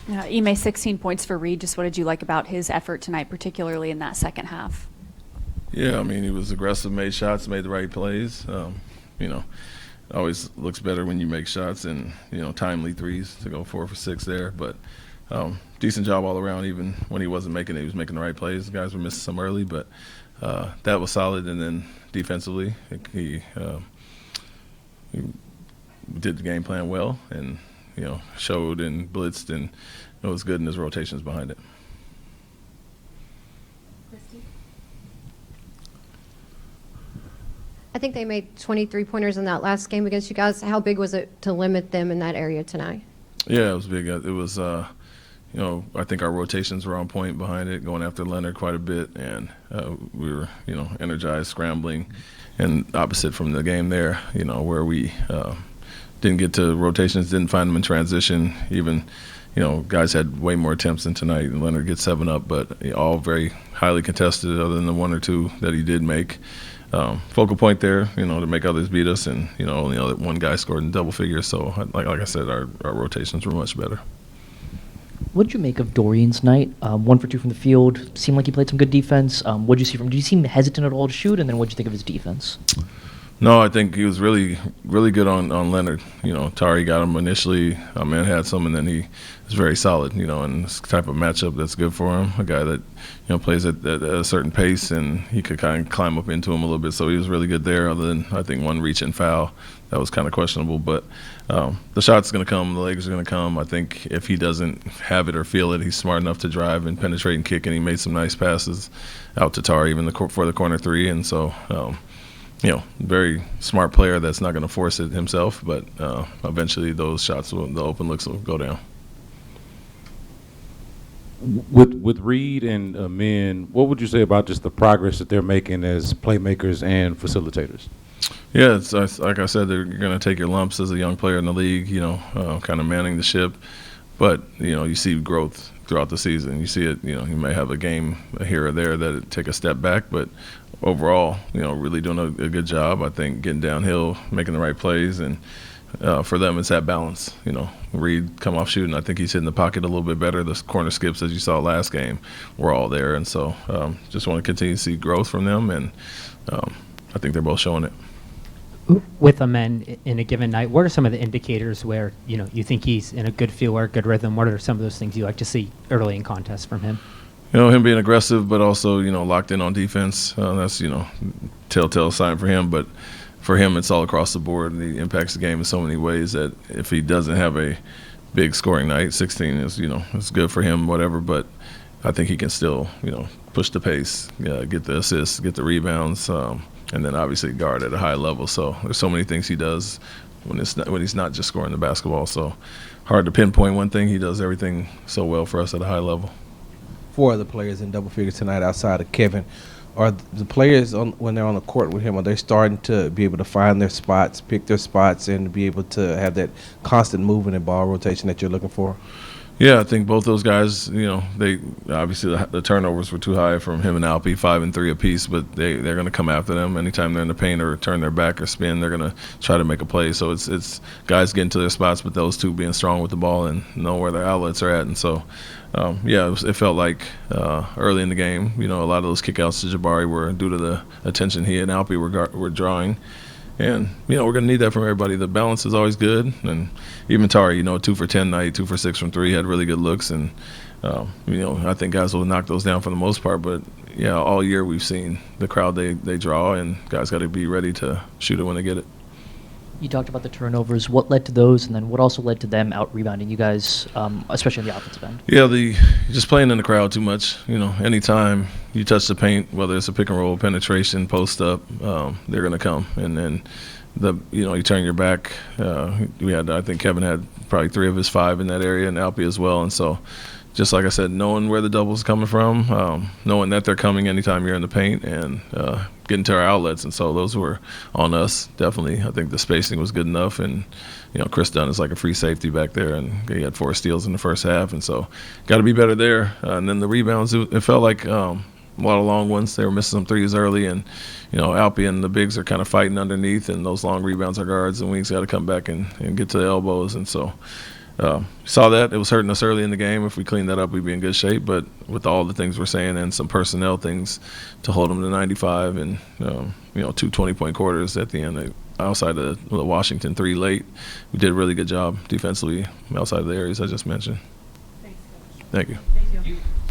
Ime, 16 points for Reed. Just what did you like about his effort tonight, particularly in that second half? Yeah, I mean, he was aggressive, made shots, made the right plays. You know, it always looks better when you make shots and, timely threes to go 4 for 6 there. But decent job all around. Even when he wasn't making it, he was making the right plays. The guys were missing some early, but that was solid. And then defensively, he did the game plan well and, showed and blitzed, and it was good in his rotations behind it. I think they made 23 pointers in that last game against you guys. How big was it to limit them in that area tonight? Yeah, it was big. It was, I think our rotations were on point behind it, going after Leonard quite a bit, and we were, energized, scrambling, and opposite from the game there, where we didn't get to rotations, didn't find them in transition. Even, guys had way more attempts than tonight, and Leonard gets 7 up, but all very highly contested other than the 1 or 2 that he did make. Focal point there, to make others beat us, and only one guy scored in double figures. So, like I said, our rotations were much better. What did you make of Dorian's night? 1 for 2 from the field. Seemed like he played some good defense. What did you see from him? Did you seem hesitant at all to shoot? And then what did you think of his defense? No, I think he was really, really good on Leonard. Tari got him initially. Man had some, and then he was very solid. And this type of matchup that's good for him. A guy that plays at a certain pace, and he could kind of climb up into him a little bit. So he was really good there. Other than I think one reach and foul that was kind of questionable, but the shot's going to come. The legs are going to come. I think if he doesn't have it or feel it, he's smart enough to drive and penetrate and kick. And he made some nice passes out to Tari, even for the corner 3. And so. Very smart player that's not going to force it himself, but eventually those shots, the open looks will go down. With Reed and Min, what would you say about just the progress that they're making as playmakers and facilitators? Yeah, it's like I said, you're going to take your lumps as a young player in the league, kind of manning the ship. But, you see growth throughout the season. You see it, you may have a game here or there that it take a step back, but overall, really doing a good job. I think getting downhill, making the right plays, and for them it's that balance. Reed come off shooting. I think he's hitting the pocket a little bit better. The corner skips, as you saw last game, were all there. And so just want to continue to see growth from them, and I think they're both showing it. With a man in a given night, what are some of the indicators where, you think he's in a good feel or a good rhythm? What are some of those things you like to see early in contests from him? Him being aggressive, but also, locked in on defense. That's, telltale sign for him. But for him, it's all across the board. He impacts the game in so many ways that if he doesn't have a big scoring night, 16 is, it's good for him, whatever. But I think he can still, push the pace, get the assists, get the rebounds, and then obviously guard at a high level. So there's so many things he does when he's not just scoring the basketball. So hard to pinpoint one thing. He does everything so well for us at a high level. 4 other players in double figures tonight outside of Kevin. Are the players, when they're on the court with him, are they starting to be able to find their spots, pick their spots, and be able to have that constant movement and ball rotation that you're looking for? Yeah, I think both those guys, they obviously the turnovers were too high from him and Alpi, 5 and 3 apiece, but they're going to come after them. Anytime they're in the paint or turn their back or spin, they're going to try to make a play. So it's guys getting to their spots, but those 2 being strong with the ball and know where their outlets are at. And so, it felt like early in the game, a lot of those kickouts to Jabari were due to the attention he and Alpi were drawing. And, we're going to need that from everybody. The balance is always good. And even Tari, 2 for 10 night, 2 for 6 from 3, had really good looks. And, I think guys will knock those down for the most part. But, all year we've seen the crowd they draw, and guys got to be ready to shoot it when they get it. You talked about the turnovers. What led to those, and then what also led to them out-rebounding you guys, especially on the offensive end? Yeah, just playing in the crowd too much. Anytime you touch the paint, whether it's a pick and roll, penetration, post up, they're going to come. And then you turn your back. I think Kevin had probably 3 of his 5 in that area, and Alpi as well. And so, just like I said, knowing where the double's coming from, knowing that they're coming anytime you're in the paint, and getting to our outlets. And so those were on us, definitely. I think the spacing was good enough. And, Chris Dunn is like a free safety back there, and he had 4 steals in the first half. And so got to be better there. And then the rebounds, it felt like a lot of long ones. They were missing some threes early. And, Alpi and the bigs are kind of fighting underneath. And those long rebounds, our guards and wings got to come back and get to the elbows. And so Saw that. It was hurting us early in the game. If we cleaned that up, we'd be in good shape. But with all the things we're saying and some personnel things to hold them to 95 and, two 20-point quarters at the end, outside of the Washington 3 late, we did a really good job defensively outside of the areas I just mentioned. Thank you. Thank you.